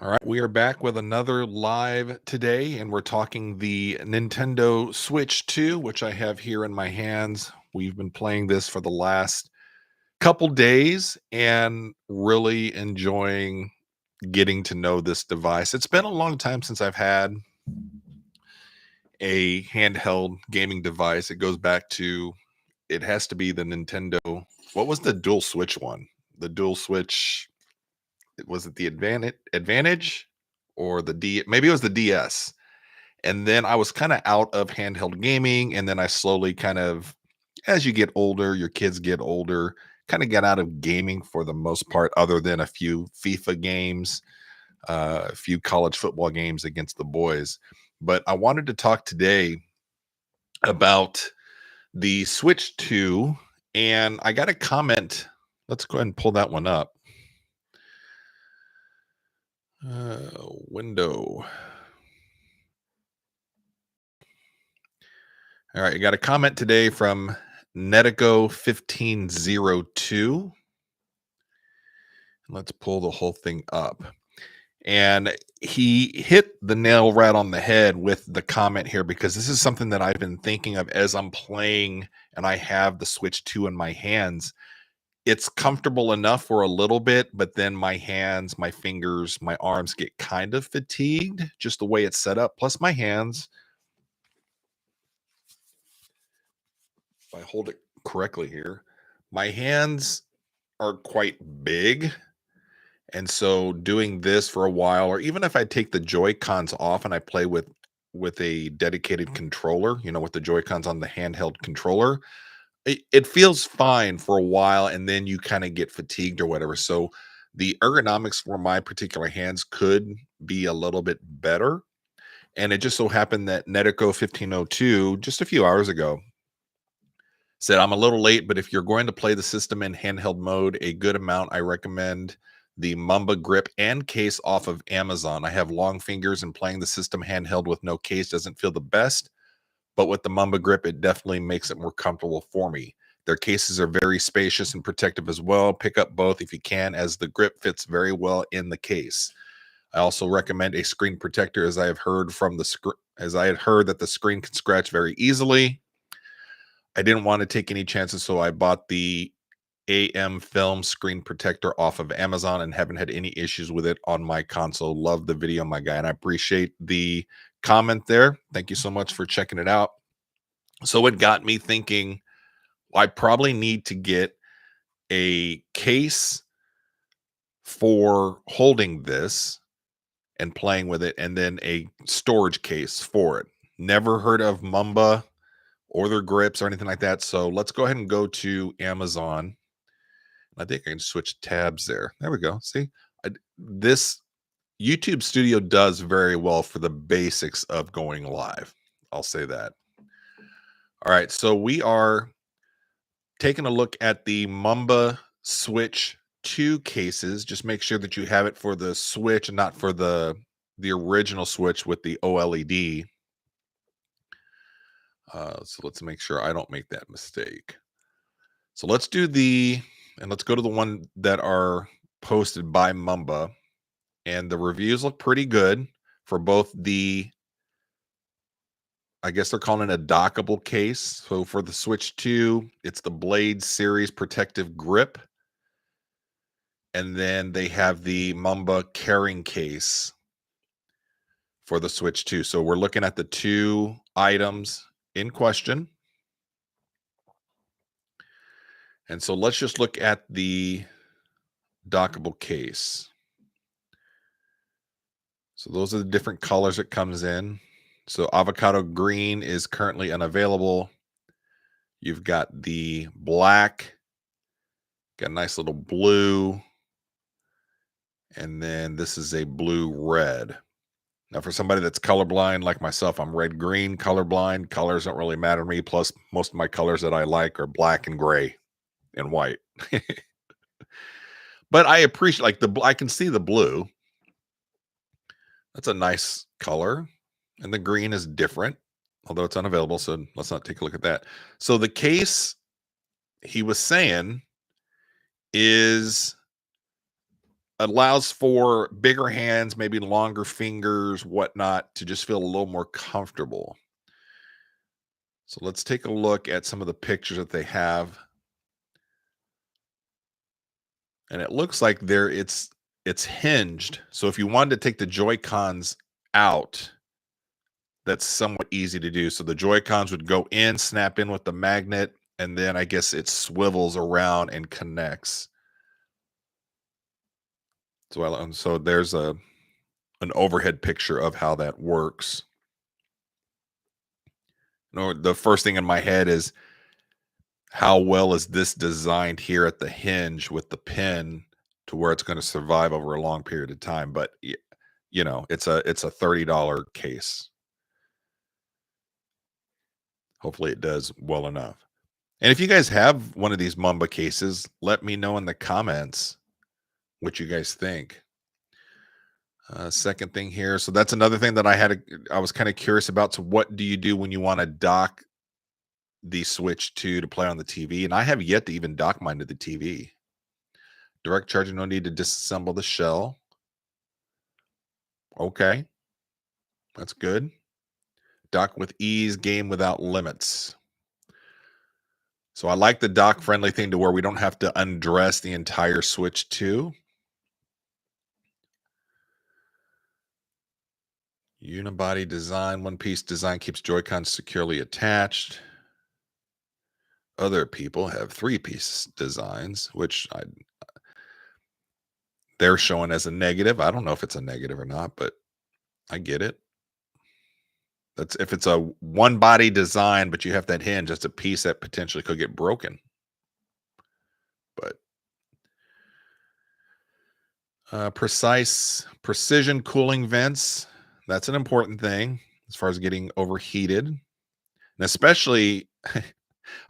All right, we are back with another live today, and we're talking the Nintendo Switch 2, which I have here in my hands. We've been playing this for the last couple days and really enjoying getting to know this device. It's been a long time since I've had a handheld gaming device. It goes back to, it has to be the Nintendo. What was the dual Switch one? The dual Switch, was it the Advantage or the D? Maybe it was the DS. And then I was kind of out of handheld gaming, and then I slowly kind of, as you get older, your kids get older, kind of get out of gaming for the most part, other than a few FIFA games, a few college football games against the boys. But I wanted to talk today about the Switch 2, and I got a comment. Let's go ahead and pull that one up. Window. All right, you got a comment today from Netico1502. Let's pull the whole thing up. And he hit the nail right on the head with the comment here, because this is something that I've been thinking of as I'm playing and I have the Switch 2 in my hands. It's comfortable enough for a little bit, but then my hands, my fingers, my arms get kind of fatigued just the way it's set up. Plus, my hands, if I hold it correctly here, my hands are quite big. And so doing this for a while, or even if I take the Joy Cons off and I play with a dedicated controller, with the Joy Cons on the handheld controller, it feels fine for a while, and then you kind of get fatigued or whatever. So the ergonomics for my particular hands could be a little bit better. And it just so happened that Netico 1502, just a few hours ago, said, I'm a little late, but if you're going to play the system in handheld mode a good amount, I recommend the Mumba grip and case off of Amazon. I have long fingers, and playing the system handheld with no case doesn't feel the best, but with the Mumba grip, it definitely makes it more comfortable for me. Their cases are very spacious and protective as well. Pick up both if you can, as the grip fits very well in the case. I also recommend a screen protector, as I have heard that the screen can scratch very easily. I didn't want to take any chances, so I bought the AM film screen protector off of Amazon and haven't had any issues with it on my console. Love the video, my guy, and I appreciate the comment there. Thank you so much for checking it out. So it got me thinking, I probably need to get a case for holding this and playing with it, and then a storage case for it. Never heard of Mumba or their grips or anything like that. So let's go ahead and go to Amazon. I think I can switch tabs there. There we go. See, this YouTube Studio does very well for the basics of going live. I'll say that. All right. So we are taking a look at the Mumba Switch 2 cases. Just make sure that you have it for the Switch and not for the original Switch with the OLED. So let's make sure I don't make that mistake. So let's go to the one that are posted by Mumba, and the reviews look pretty good for both I guess they're calling it a dockable case. So for the Switch 2, it's the Blade Series protective grip. And then they have the Mumba carrying case for the Switch 2. So we're looking at the two items in question. And so let's just look at the dockable case. So those are the different colors it comes in. So avocado green is currently unavailable. You've got the black, got a nice little blue, and then this is a blue red. Now, for somebody that's colorblind like myself, I'm red green colorblind. Colors don't really matter to me. Plus, most of my colors that I like are black and gray and white. But I appreciate, I can see the blue. That's a nice color. And the green is different, although it's unavailable. So let's not take a look at that. So the case, he was saying, is allows for bigger hands, maybe longer fingers, whatnot, to just feel a little more comfortable. So let's take a look at some of the pictures that they have. And it looks like it's hinged. So if you wanted to take the Joy Cons out, that's somewhat easy to do. So the Joy Cons would go in, snap in with the magnet, and then I guess it swivels around and connects. So there's an overhead picture of how that works. No, the first thing in my head is how well is this designed here at the hinge with the pin to where it's going to survive over a long period of time? But it's a $30 case. Hopefully, it does well enough. And if you guys have one of these Mumba cases, let me know in the comments what you guys think. Second thing here, so that's another thing that I was kind of curious about. So, what do you do when you want to dock the Switch 2 to play on the TV? And I have yet to even dock mine to the TV. Direct charging, no need to disassemble the shell. Okay, that's good. Dock with ease, game without limits. So I like the dock friendly thing to where we don't have to undress the entire Switch 2. Unibody design, one piece design keeps Joy-Cons securely attached. Other people have three-piece designs, which they're showing as a negative. I don't know if it's a negative or not, but I get it. That's if it's a one body design, but you have that hinge, that's a piece that potentially could get broken. But precision cooling vents, that's an important thing as far as getting overheated. And especially, I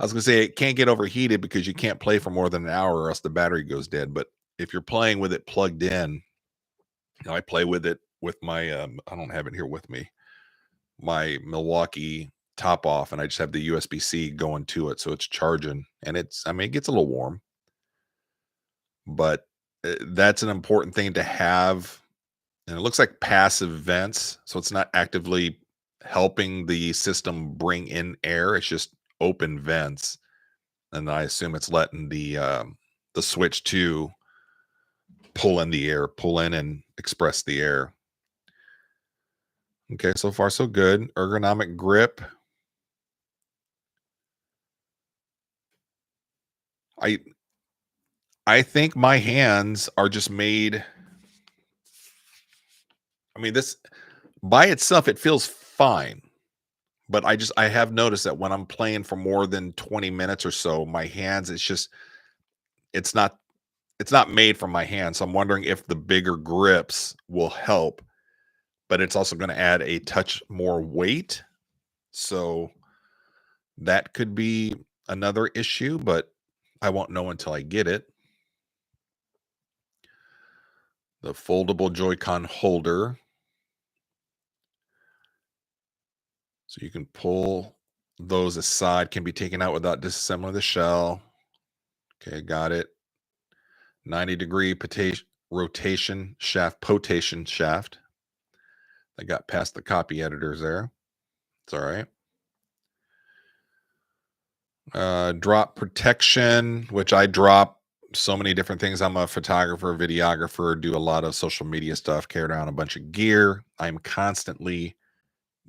was going to say it can't get overheated because you can't play for more than an hour or else the battery goes dead. But if you're playing with it plugged in, I play with it with my, I don't have it here with me, my Milwaukee top off, and I just have the USB-C going to it. So it's charging and it gets a little warm, but that's an important thing to have. And it looks like passive vents. So it's not actively helping the system bring in air. It's just open vents. And I assume it's letting the Switch 2 pull in the air, pull in and express the air. Okay, so far so good. Ergonomic grip. I I think my hands are just made. This by itself it feels fine, but I have noticed that when I'm playing for more than 20 minutes or so, my hands it's not it's not made for my hands. So I'm wondering if the bigger grips will help, but it's also going to add a touch more weight. So that could be another issue, but I won't know until I get it. The foldable Joy-Con holder. So you can pull those aside, can be taken out without disassembling the shell. Okay, got it. 90-degree rotation shaft, potation shaft. I got past the copy editors there. It's all right. Drop protection, which I drop so many different things. I'm a photographer, videographer, do a lot of social media stuff, carry around a bunch of gear. I'm constantly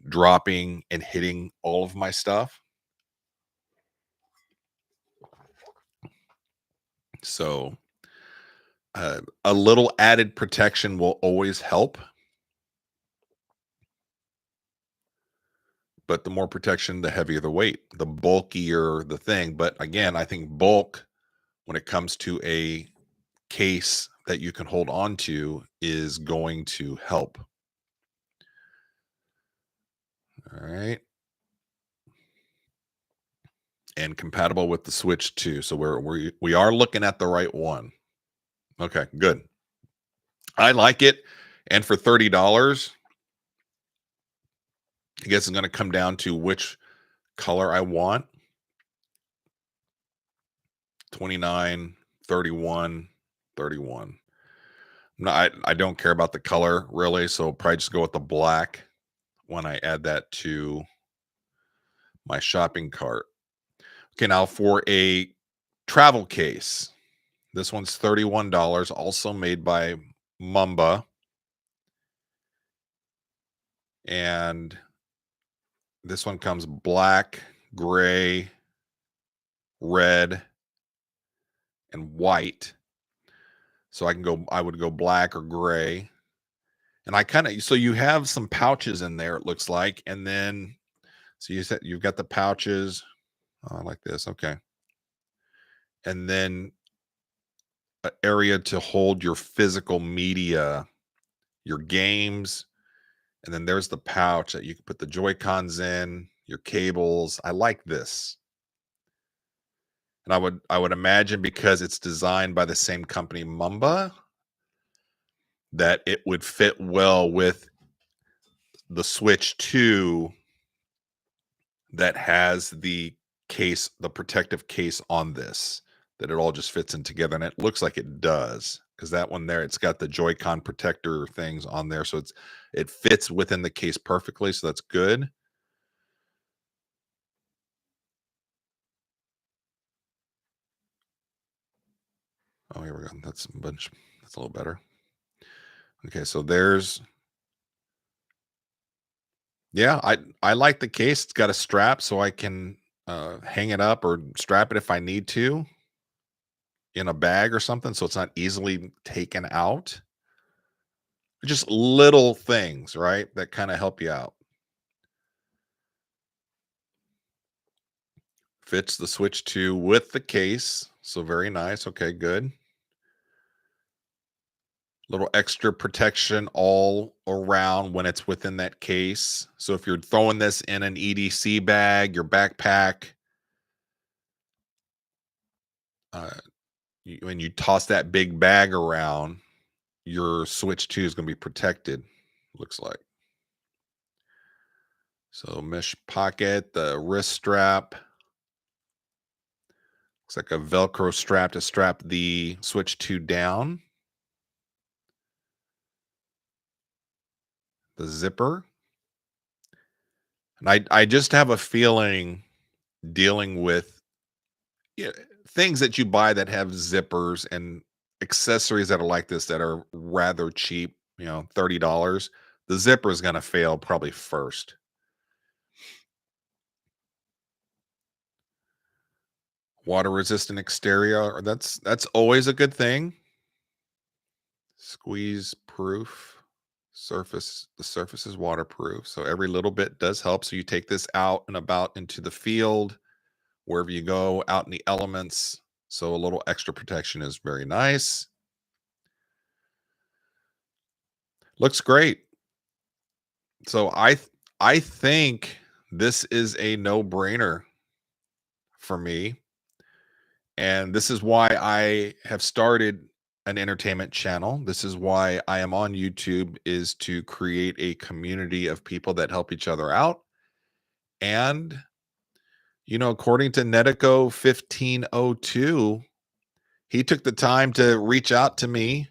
dropping and hitting all of my stuff. So a little added protection will always help. But the more protection, the heavier the weight, the bulkier the thing. But again, I think bulk, when it comes to a case that you can hold on to, is going to help. All right. And compatible with the Switch too. So we are looking at the right one. Okay, good. I like it. And for $30, I guess it's going to come down to which color I want. 29, 31, 31. No, I don't care about the color really, so probably just go with the black when I add that to my shopping cart. Okay, now for a travel case. This one's $31, also made by Mumba, and this one comes black, gray, red, and white. So I would go black or gray. And I kind of so you have some pouches in there, it looks like, and then so you said you've got the pouches. Oh, I like this. Okay. And then an area to hold your physical media, your games, and then there's the pouch that you can put the Joy Cons in, your cables. I like this. And I would imagine because it's designed by the same company, Mumba, that it would fit well with the Switch 2 that has the protective case on this, that it all just fits in together. And it looks like it does because that one there, it's got the Joy-Con protector things on there. So it fits within the case perfectly. So that's good. Oh, here we go. That's a bunch. That's a little better. Okay, so there's yeah, I like the case. It's got a strap so I can hang it up or strap it if I need to in a bag or something so it's not easily taken out. Just little things, right? That kind of help you out. Fits the Switch 2 with the case. So very nice. Okay, good. Little extra protection all around when it's within that case. So if you're throwing this in an EDC bag, your backpack, uh, when you toss that big bag around, your Switch 2 is going to be protected, looks like. So mesh pocket, the wrist strap. Looks like a Velcro strap to strap the Switch 2 down. The zipper. And I just have a feeling dealing with yeah, things that you buy that have zippers and accessories that are like this that are rather cheap, $30. The zipper is going to fail probably first. Water resistant exterior, that's always a good thing. Squeeze proof surface. The surface is waterproof, so every little bit does help. So you take this out and about into the field, wherever you go, out in the elements. So a little extra protection is very nice. Looks great. So I think this is a no-brainer for me. And this is why I have started an entertainment channel. This is why I am on YouTube, is to create a community of people that help each other out. And, according to Netico 1502, he took the time to reach out to me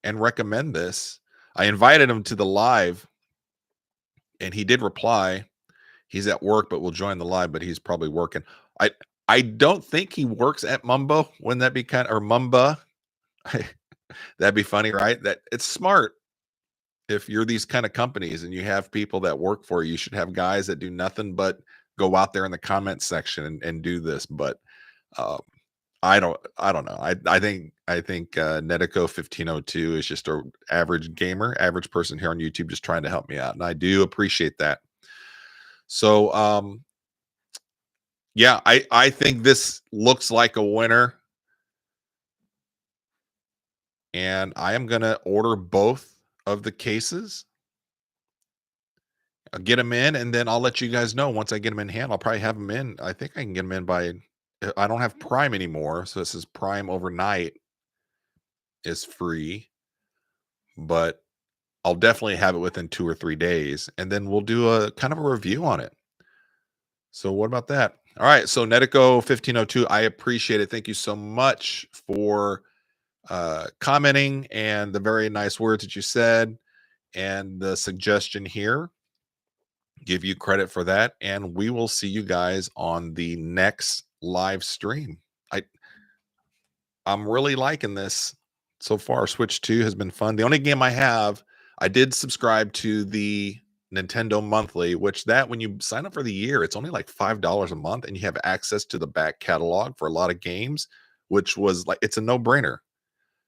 and recommend this. I invited him to the live and he did reply. He's at work, but will join the live, but he's probably working. I I don't think he works at Mumbo. Wouldn't that be or Mumba? That'd be funny, right? That it's smart. If you're these kind of companies and you have people that work for you, you should have guys that do nothing but go out there in the comment section and do this. But um, I don't know. I think Netico 1502 is just a average gamer, average person here on YouTube just trying to help me out. And I do appreciate that. So yeah, I think this looks like a winner. And I am gonna order both of the cases. I'll get them in, and then I'll let you guys know once I get them in hand. I'll probably have them in. I think I can get them in by. I don't have Prime anymore, so this is Prime overnight is free, but I'll definitely have it within 2 or 3 days, and then we'll do a kind of a review on it. So what about that? All right, so Netico 1502, I appreciate it. Thank you so much for commenting and the very nice words that you said and the suggestion here. Give you credit for that. And we will see you guys on the next live stream. I, I'm really liking this so far. Switch 2 has been fun. The only game I have, I did subscribe to the Nintendo Monthly, which that when you sign up for the year, it's only like $5 a month, and you have access to the back catalog for a lot of games, which was like it's a no-brainer.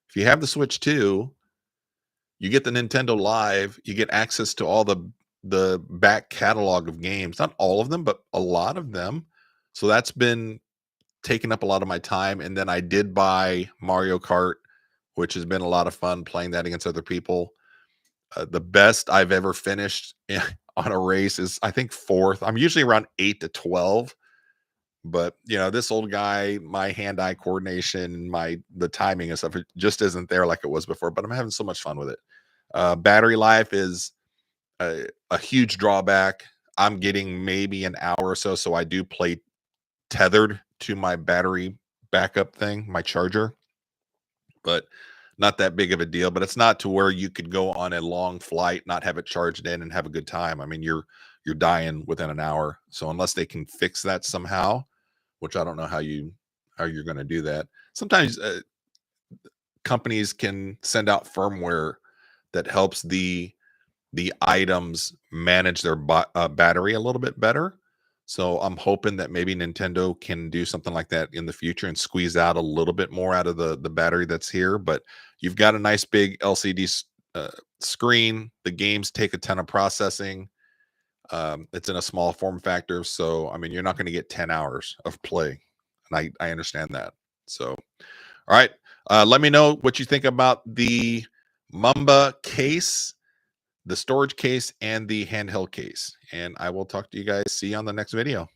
If you have the Switch 2, you get the Nintendo Live, you get access to all the back catalog of games. Not all of them, but a lot of them. So that's been taken up a lot of my time. And then I did buy Mario Kart, which has been a lot of fun playing that against other people. The best I've ever finished on a race is, I think, fourth. I'm usually around 8 to 12. But this old guy, my hand-eye coordination, the timing and stuff, it just isn't there like it was before. But I'm having so much fun with it. Battery life is a huge drawback. I'm getting maybe an hour or so, so I do play tethered to my battery backup thing, my charger, but not that big of a deal. But it's not to where you could go on a long flight, not have it charged in, and have a good time. I mean, you're dying within an hour. So unless they can fix that somehow, which I don't know how you're going to do that. Sometimes companies can send out firmware that helps the items manage their battery a little bit better. So I'm hoping that maybe Nintendo can do something like that in the future and squeeze out a little bit more out of the battery that's here. But you've got a nice big LCD screen. The games take a ton of processing. It's in a small form factor. So, I mean, you're not going to get 10 hours of play. And I understand that. So, all right. Let me know what you think about the Mumba case, the storage case, and the handheld case. And I will talk to you guys. See you on the next video.